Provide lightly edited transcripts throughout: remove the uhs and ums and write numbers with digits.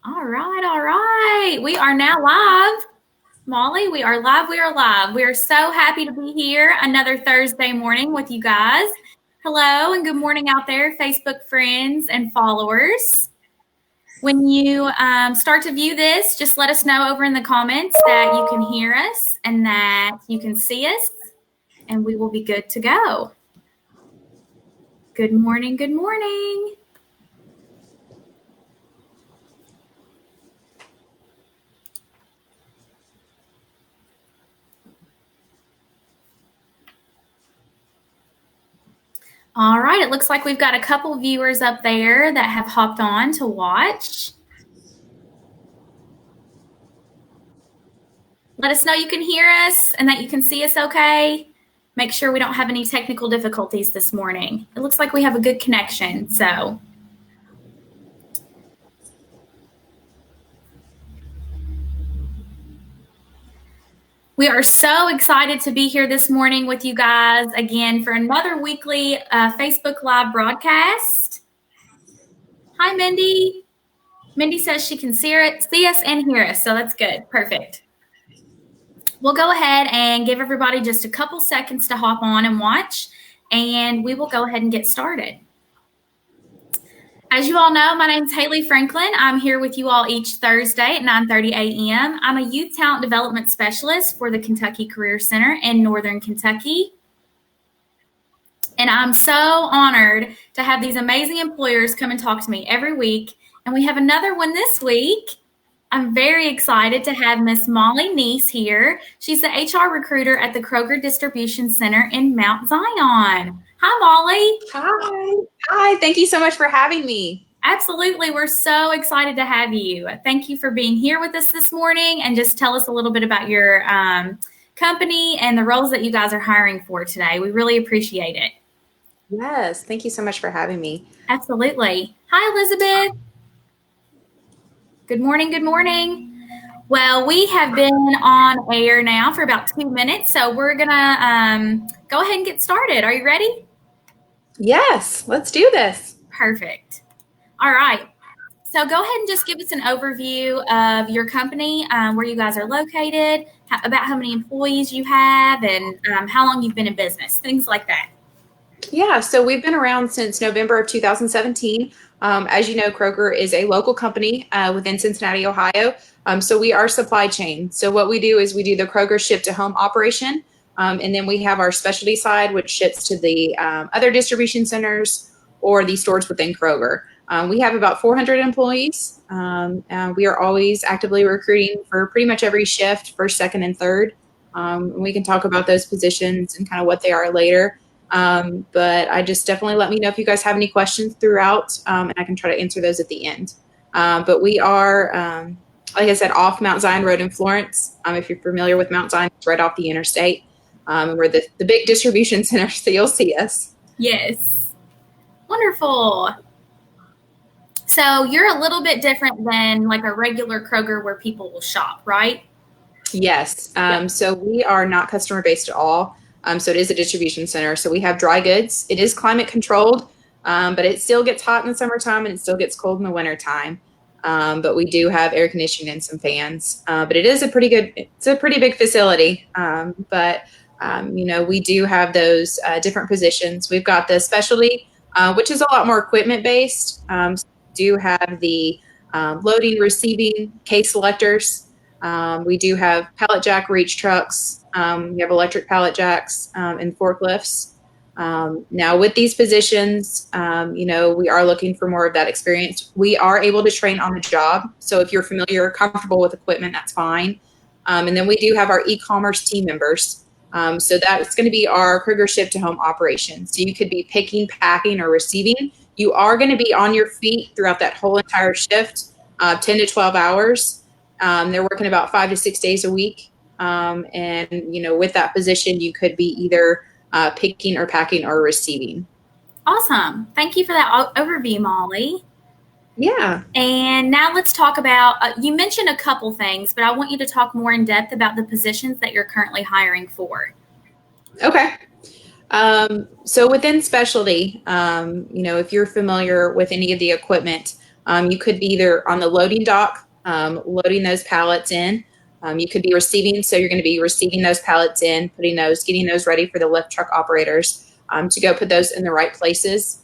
All right, all right. We are now live. Molly, we are live. We are live. We are so happy to be here another Thursday morning with you guys. Hello and good morning out there, Facebook friends and followers. When you start to view this, just let us know over in the comments that you can hear us and that you can see us, and we will be good to go. Good morning, good morning. All right, it looks like we've got a couple viewers up there that have hopped on to watch. Let us know you can hear us and that you can see us okay. Make sure we don't have any technical difficulties this morning. It looks like we have a good connection, so. We are so excited to be here this morning with you guys again for another weekly Facebook Live broadcast. Hi, Mindy. Mindy says she can see us and hear us, so that's good. Perfect. We'll go ahead and give everybody just a couple seconds to hop on and watch, and we will go ahead and get started. As you all know, my name is Haley Franklin. I'm here with you all each Thursday at 9:30 a.m. I'm a youth talent development specialist for the Kentucky Career Center in Northern Kentucky. And I'm so honored to have these amazing employers come and talk to me every week. And we have another one this week. I'm very excited to have Miss Molly Neese here. She's the HR recruiter at the Kroger Distribution Center in Mount Zion. Hi, Molly. Hi. Thank you so much for having me. Absolutely. We're so excited to have you. Thank you for being here with us this morning, and just tell us a little bit about your company and the roles that you guys are hiring for today. We really appreciate it. Yes. Thank you so much for having me. Absolutely. Hi, Elizabeth. Good morning. Good morning. Well, we have been on air now for about 2 minutes, so we're going to go ahead and get started. Are you ready? Yes. Let's do this. Perfect. All right. So go ahead and just give us an overview of your company, where you guys are located, about how many employees you have, and how long you've been in business, things like that. Yeah. So we've been around since November of 2017. As you know, Kroger is a local company within Cincinnati, Ohio. So we are supply chain. So what we do is we do the Kroger ship to home operation. And then we have our specialty side, which ships to the other distribution centers or the stores within Kroger. We have about 400 employees. We are always actively recruiting for pretty much every shift, first, second, and third. We can talk about those positions and kind of what they are later. But I just definitely let me know if you guys have any questions throughout, and I can try to answer those at the end. But we are, like I said, off Mount Zion Road in Florence. If you're familiar with Mount Zion, it's right off the interstate. We're the big distribution center, so you'll see us. Yes. Wonderful. So you're a little bit different than like a regular Kroger where people will shop, right? Yes. So we are not customer based at all. So it is a distribution center. So we have dry goods. It is climate controlled, but it still gets hot in the summertime and it still gets cold in the wintertime. But we do have air conditioning and some fans. But it's a pretty big facility. We do have those different positions. We've got the specialty, which is a lot more equipment based. So we do have the loading, receiving, case selectors. We do have pallet jack reach trucks. We have electric pallet jacks and forklifts. Now with these positions, we are looking for more of that experience. We are able to train on the job. So if you're familiar, comfortable with equipment, that's fine. And then we do have our e-commerce team members. So that's going to be our Kroger ship to home operation. So you could be picking, packing, or receiving. You are going to be on your feet throughout that whole entire shift, 10 to 12 hours. They're working about 5 to 6 days a week. With that position, you could be either picking or packing or receiving. Awesome. Thank you for that overview, Molly. Yeah. And now let's talk about, you mentioned a couple things, but I want you to talk more in depth about the positions that you're currently hiring for. Okay. So within specialty, if you're familiar with any of the equipment, You could be either on the loading dock, loading those pallets in. You could be receiving, so you're going to be receiving those pallets in, getting those ready for the lift truck operators to go put those in the right places.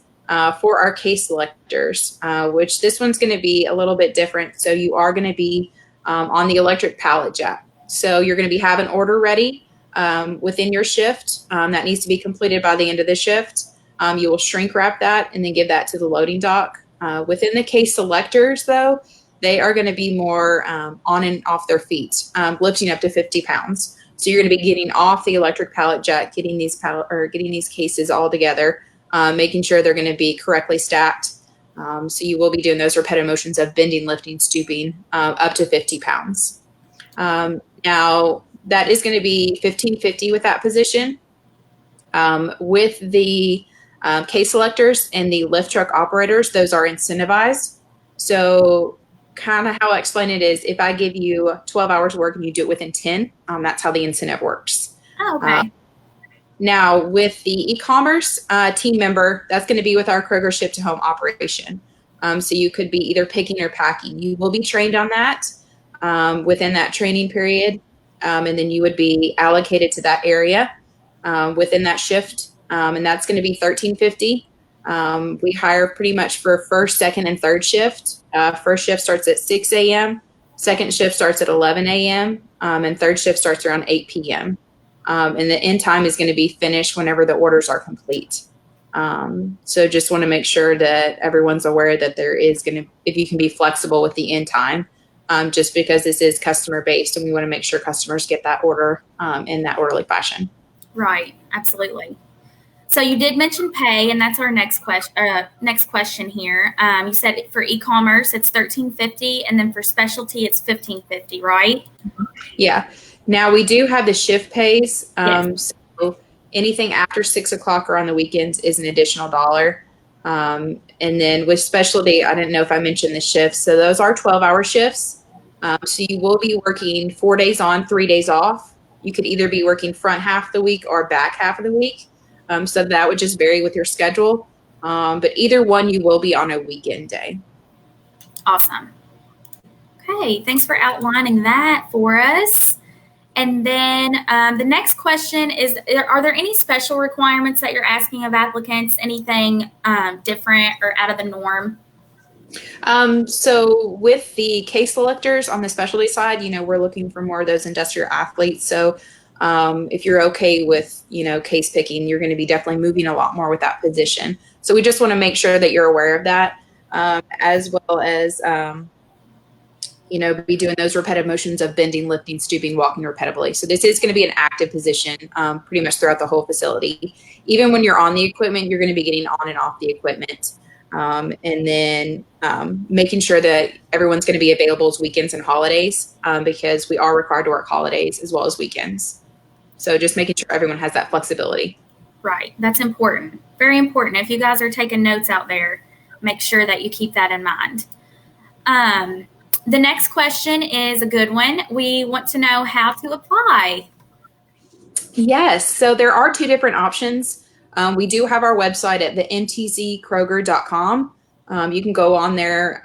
For our case selectors, which this one's going to be a little bit different. So you are going to be on the electric pallet jack. So you're going to have an order ready within your shift that needs to be completed by the end of the shift. You will shrink wrap that and then give that to the loading dock. Within the case selectors, though, they are going to be more on and off their feet, lifting up to 50 pounds. So you're going to be getting off the electric pallet jack, getting these cases all together, making sure they're going to be correctly stacked. So you will be doing those repetitive motions of bending, lifting, stooping up to 50 pounds. Now that is going to be $15.50 with that position. With the case selectors and the lift truck operators, those are incentivized. So kind of how I explain it is if I give you 12 hours of work and you do it within 10, that's how the incentive works. Oh, okay. Now with the e-commerce team member, that's going to be with our Kroger ship to home operation. So you could be either picking or packing. You will be trained on that within that training period. And then you would be allocated to that area within that shift. And that's going to be $13.50. We hire pretty much for first, second, and third shift. First shift starts at 6 a.m. Second shift starts at 11 a.m. And third shift starts around 8 p.m. And the end time is going to be finished whenever the orders are complete. So just want to make sure that everyone's aware that there is going to, if you can be flexible with the end time, just because this is customer based and we want to make sure customers get that order in that orderly fashion. Right. Absolutely. So you did mention pay, and that's our next question here. You said for e-commerce it's $13.50, and then for specialty it's $15.50, right? Yeah. Now we do have the shift pays. Yes. So anything after 6 o'clock or on the weekends is an additional dollar. And then with specialty, I didn't know if I mentioned the shifts. So those are 12-hour shifts. So you will be working 4 days on, 3 days off. You could either be working front half of the week or back half of the week. So that would just vary with your schedule. But either one, you will be on a weekend day. Awesome. Okay, thanks for outlining that for us. And then the next question is, are there any special requirements that you're asking of applicants? Anything different or out of the norm? So with the case selectors on the specialty side, we're looking for more of those industrial athletes. So if you're okay with, case picking, you're going to be definitely moving a lot more with that position. So we just want to make sure that you're aware of that, as well as, be doing those repetitive motions of bending, lifting, stooping, walking repetitively. So this is going to be an active position pretty much throughout the whole facility. Even when you're on the equipment, you're going to be getting on and off the equipment. And then making sure that everyone's going to be available as weekends and holidays because we are required to work holidays as well as weekends. So just making sure everyone has that flexibility. Right. That's important. Very important. If you guys are taking notes out there, make sure that you keep that in mind. The next question is a good one. We want to know how to apply. Yes. So there are two different options. We do have our website at the mtzkroger.com. You can go on there,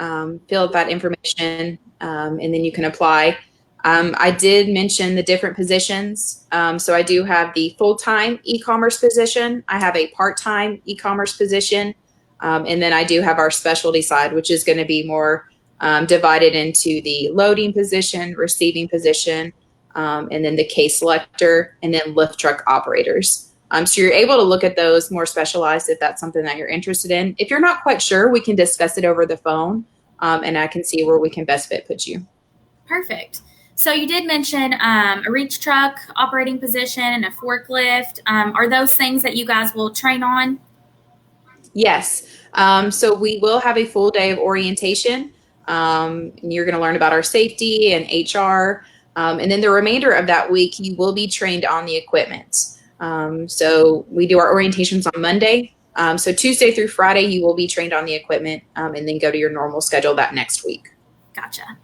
fill out that information, and then you can apply. I did mention the different positions. So I do have the full-time e-commerce position. I have a part-time e-commerce position. And then I do have our specialty side, which is going to be more divided into the loading position, receiving position, and then the case selector, and then lift truck operators. So you're able to look at those more specialized if that's something that you're interested in. If you're not quite sure, we can discuss it over the phone, and I can see where we can best put you. Perfect. So you did mention a reach truck operating position and a forklift. Are those things that you guys will train on? Yes. So we will have a full day of orientation. And you're going to learn about our safety and HR. And then the remainder of that week, you will be trained on the equipment. So we do our orientations on Monday. So Tuesday through Friday, you will be trained on the equipment and then go to your normal schedule that next week. Gotcha.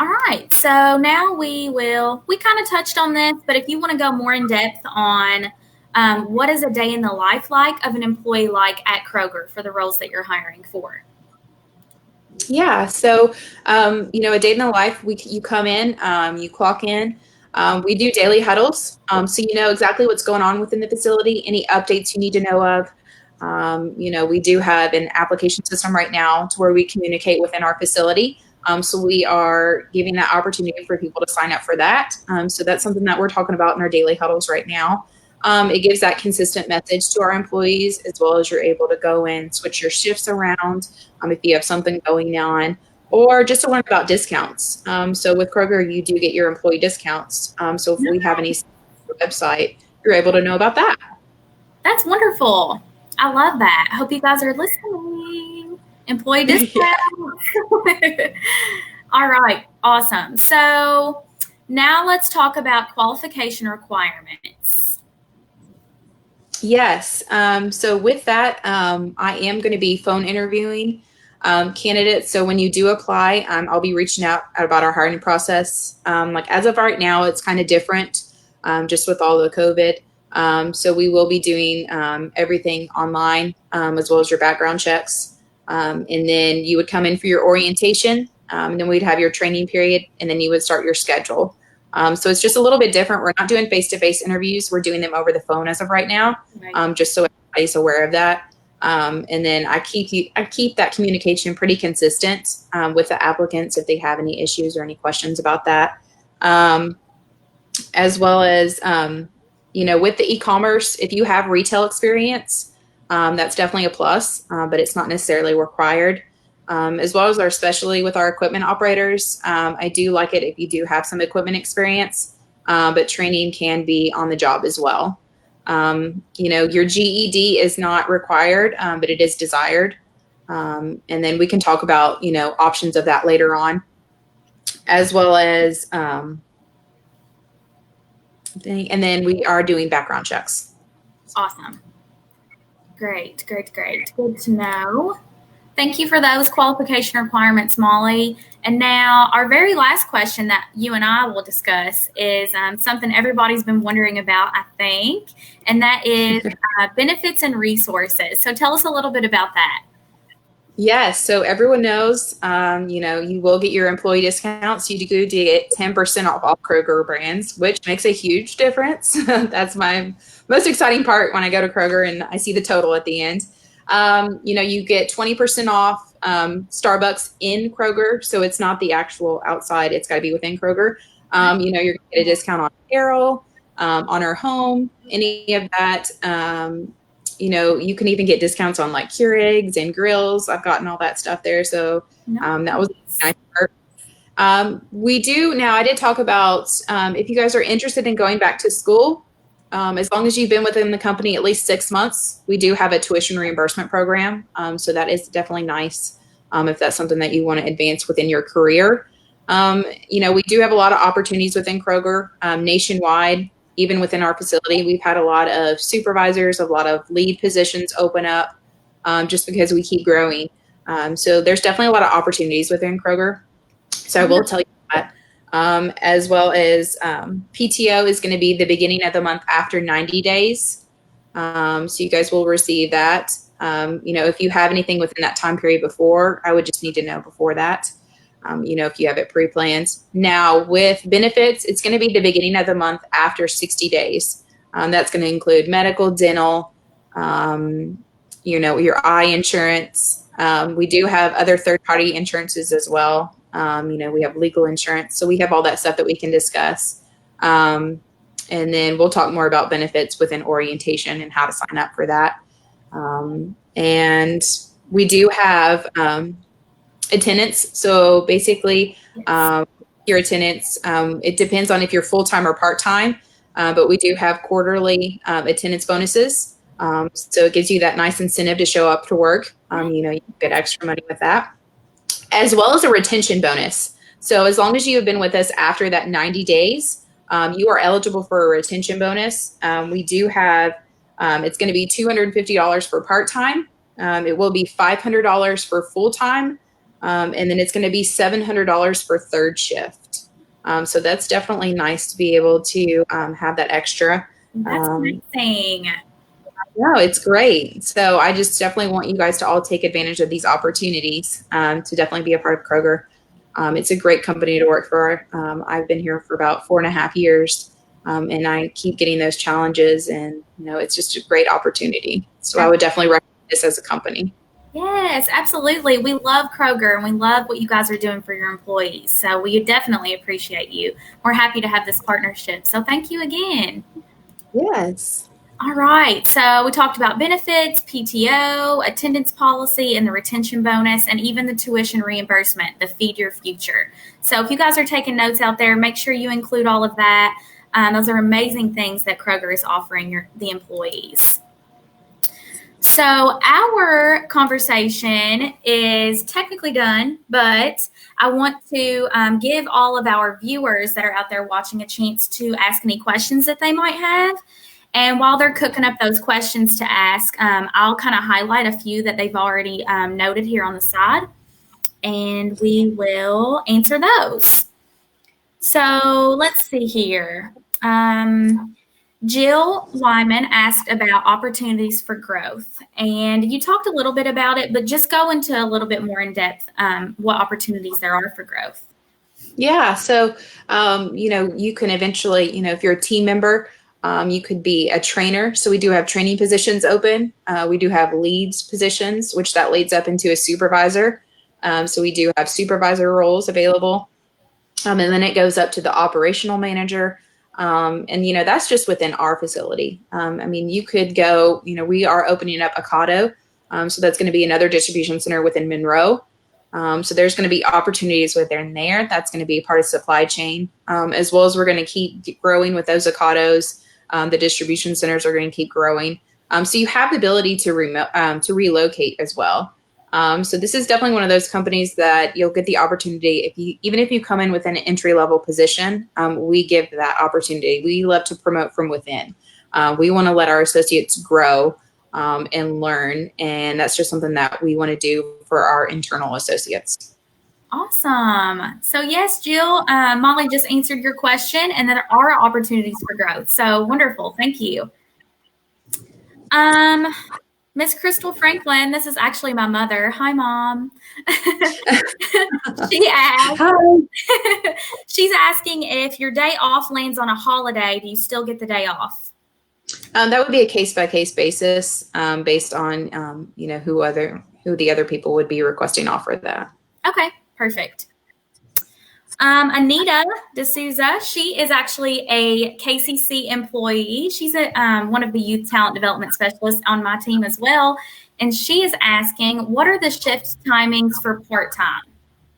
All right. So now we kind of touched on this, but if you want to go more in depth on what is a day in the life like of an employee like at Kroger for the roles that you're hiring for? Yeah. So, a day in the life, you come in, you clock in. We do daily huddles, so you know exactly what's going on within the facility, any updates you need to know of. We do have an application system right now to where we communicate within our facility. So we are giving that opportunity for people to sign up for that. So that's something that we're talking about in our daily huddles right now. It gives that consistent message to our employees, as well as you're able to go in, switch your shifts around if you have something going on, or just to learn about discounts. So with Kroger, you do get your employee discounts. So if we have any website, you're able to know about that. That's wonderful. I love that. Hope you guys are listening. Employee Yeah. discounts. All right, awesome. So now let's talk about qualification requirements. Yes. So with that, I am going to be phone interviewing candidates. So when you do apply, I'll be reaching out about our hiring process. Like as of right now, it's kind of different, just with all the COVID. So we will be doing everything online, as well as your background checks. And then you would come in for your orientation, and then we'd have your training period, and then you would start your schedule. So it's just a little bit different. We're not doing face-to-face interviews. We're doing them over the phone as of right now, Right. just so everybody's aware of that. And then I keep that communication pretty consistent with the applicants if they have any issues or any questions about that, as well as with the e-commerce. If you have retail experience, that's definitely a plus, but it's not necessarily required. As well as especially with our equipment operators, I do like it if you do have some equipment experience, but training can be on the job as well. Your GED is not required, but it is desired. And then we can talk about, options of that later on, as well as, and then we are doing background checks. Awesome. Great. Good to know. Thank you for those qualification requirements, Molly. And now our very last question that you and I will discuss is something everybody's been wondering about, I think, and that is benefits and resources. So tell us a little bit about that. Yes, so everyone knows, you will get your employee discounts. You do get 10% off all Kroger brands, which makes a huge difference. That's my most exciting part when I go to Kroger and I see the total at the end. You get 20% off Starbucks in Kroger, so it's not the actual outside. It's got to be within Kroger. You're going to get a discount on apparel, on our home, any of that. You can even get discounts on like Keurigs and grills. I've gotten all that stuff there. So that was a nice part. We do now, I did talk about if you guys are interested in going back to school, as long as you've been within the company at least 6 months, we do have a tuition reimbursement program. So that is definitely nice if that's something that you want to advance within your career. We do have a lot of opportunities within Kroger nationwide. Even within our facility, we've had a lot of supervisors, a lot of lead positions open up just because we keep growing. So there's definitely a lot of opportunities within Kroger. So I will tell you that. As well as PTO is going to be the beginning of the month after 90 days. So you guys will receive that. If you have anything within that time period before, I would just need to know before that. If you have it pre-planned. Now with benefits, it's going to be the beginning of the month after 60 days. That's going to include medical, dental, your eye insurance. We do have other third-party insurances as well. We have legal insurance. So we have all that stuff that we can discuss. And then we'll talk more about benefits within orientation and how to sign up for that. And we do have attendance. So basically, your attendance, it depends on if you're full-time or part-time, but we do have quarterly attendance bonuses. So it gives you that nice incentive to show up to work. You get extra money with that, as well as a retention bonus. So as long as you have been with us after that 90 days, you are eligible for a retention bonus. We do have, it's going to be $250 for part-time. It will be $500 for full-time. And then it's going to be $700 for third shift. So that's definitely nice to be able to have that extra. That's amazing. No, it's great. So I just definitely want you guys to all take advantage of these opportunities to definitely be a part of Kroger. It's a great company to work for. I've been here for about 4.5 years, and I keep getting those challenges, and it's just a great opportunity. So I would definitely recommend this as a company. Yes, absolutely. We love Kroger and we love what you guys are doing for your employees. So we definitely appreciate you. We're happy to have this partnership. So thank you again. Yes. All right. So we talked about benefits, PTO, attendance policy, and the retention bonus, and even the tuition reimbursement, the Feed Your Future. So if you guys are taking notes out there, make sure you include all of that. Those are amazing things that Kroger is offering the employees. So our conversation is technically done, but I want to give all of our viewers that are out there watching a chance to ask any questions that they might have. And while they're cooking up those questions to ask, I'll kind of highlight a few that they've already noted here on the side, and we will answer those. So let's see here. Jill Wyman asked about opportunities for growth, and you talked a little bit about it, but just go into a little bit more in depth what opportunities there are for growth. Yeah. So, you can eventually, if you're a team member, you could be a trainer. So we do have training positions open. We do have leads positions, which that leads up into a supervisor. So we do have supervisor roles available. And then it goes up to the operational manager. And that's just within our facility. You could go, we are opening up Ocado. So that's going to be another distribution center within Monroe. So there's going to be opportunities within there. That's going to be part of supply chain, as well as we're going to keep growing with those Ocados. The distribution centers are going to keep growing. So you have the ability to relocate as well. So this is definitely one of those companies that you'll get the opportunity even if you come in with an entry level position, we give that opportunity. We love to promote from within. We want to let our associates grow and learn, and that's just something that we want to do for our internal associates. Awesome. So yes, Jill, Molly just answered your question, and there are opportunities for growth. So wonderful. Thank you. Miss Crystal Franklin, this is actually my mother. Hi, Mom. She asked, Hi. she's asking if your day off lands on a holiday, do you still get the day off? That would be a case by case basis, based on who the other people would be requesting off for that. Okay, perfect. Anita D'Souza, she is actually a KCC employee. She's one of the youth talent development specialists on my team as well. And she is asking, what are the shift timings for part-time?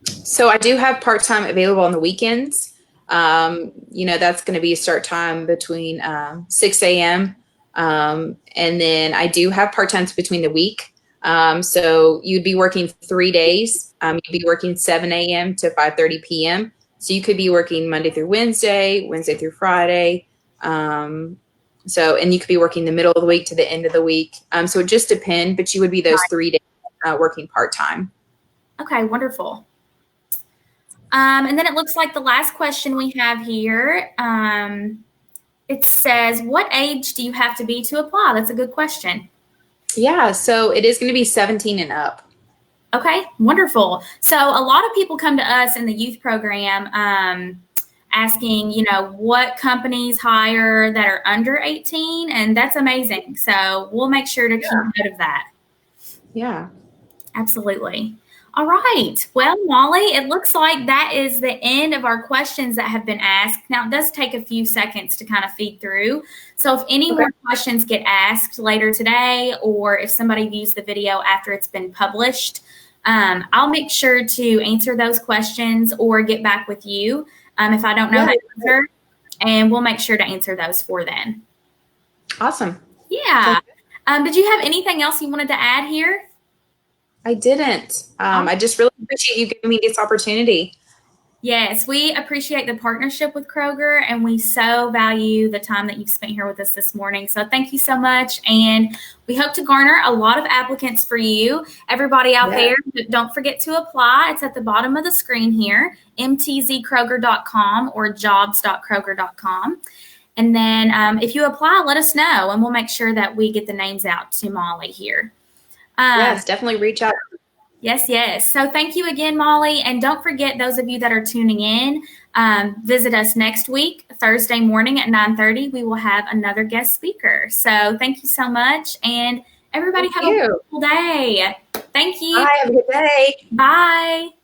So I do have part-time available on the weekends. That's going to be a start time between 6 a.m. And then I do have part-times between the week. So you'd be working 3 days. You'd be working 7 a.m. to 5:30 p.m. So you could be working Monday through Wednesday, Wednesday through Friday. And you could be working the middle of the week to the end of the week. So it just depends, but you would be those 3 days working part-time. Okay, wonderful. And then it looks like the last question we have here, it says, what age do you have to be to apply? That's a good question. Yeah, so it is going to be 17 and up. Okay, wonderful. So a lot of people come to us in the youth program asking, what companies hire that are under 18, and that's amazing. So we'll make sure to keep note of that. Yeah. Absolutely. All right. Well, Molly, it looks like that is the end of our questions that have been asked. Now, it does take a few seconds to kind of feed through. So if any more questions get asked later today, or if somebody views the video after it's been published, I'll make sure to answer those questions or get back with you if I don't know the answer, and we'll make sure to answer those for then. Awesome. Yeah. Did you have anything else you wanted to add here? I didn't. I just really appreciate you giving me this opportunity. Yes, we appreciate the partnership with Kroger, and we so value the time that you've spent here with us this morning. So thank you so much, and we hope to garner a lot of applicants for you. Everybody out there, don't forget to apply. It's at the bottom of the screen here, mtzkroger.com or jobs.kroger.com. And then if you apply, let us know, and we'll make sure that we get the names out to Molly here. Yes, definitely reach out. Yes, yes. So thank you again, Molly. And don't forget, those of you that are tuning in, visit us next week, Thursday morning at 9:30. We will have another guest speaker. So thank you so much. And everybody have a wonderful day. Thank you. Bye. Have a good day. Bye.